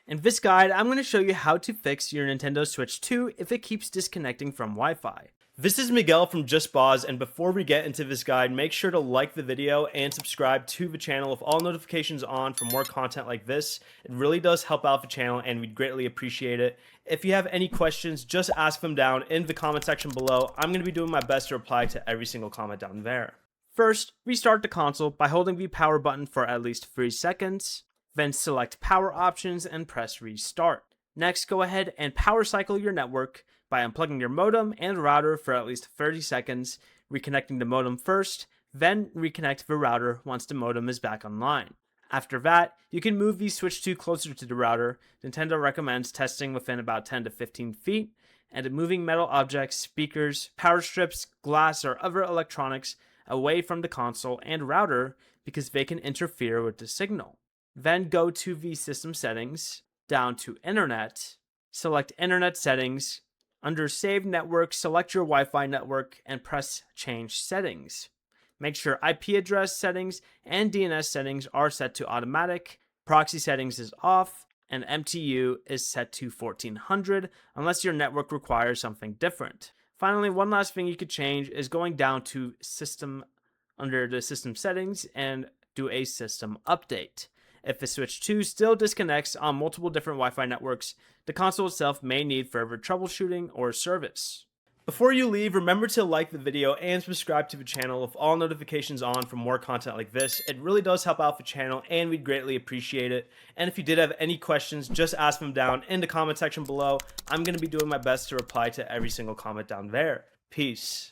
In this guide, I'm going to show you how to fix your Nintendo Switch 2 if it keeps disconnecting from Wi-Fi. This is Miguel from Just Pause, and before we get into this guide, make sure to like the video and subscribe to the channel with all notifications on for more content like this. It really does help out the channel and we'd greatly appreciate it. If you have any questions, just ask them down in the comment section below. I'm going to be doing my best to reply to every single comment down there. First, restart the console by holding the power button for at least 3 seconds. Then select power options and press restart. Next, go ahead and power cycle your network by unplugging your modem and router for at least 30 seconds, reconnecting the modem first, then reconnect the router once the modem is back online. After that, you can move the Switch 2 closer to the router. Nintendo recommends testing within about 10 to 15 feet, and moving metal objects, speakers, power strips, glass, or other electronics away from the console and router because they can interfere with the signal. Then go to the system settings, down to Internet, select Internet settings. Under Save Network, select your Wi-Fi network and press Change Settings. Make sure IP address settings and DNS settings are set to automatic, proxy settings is off, and MTU is set to 1400 unless your network requires something different. Finally, one last thing you could change is going down to System under the System Settings and do a System Update. If the Switch 2 still disconnects on multiple different Wi-Fi networks, the console itself may need further troubleshooting or service. Before you leave, remember to like the video and subscribe to the channel with all notifications on for more content like this. It really does help out the channel and we'd greatly appreciate it. And if you did have any questions, just ask them down in the comment section below. I'm going to be doing my best to reply to every single comment down there. Peace.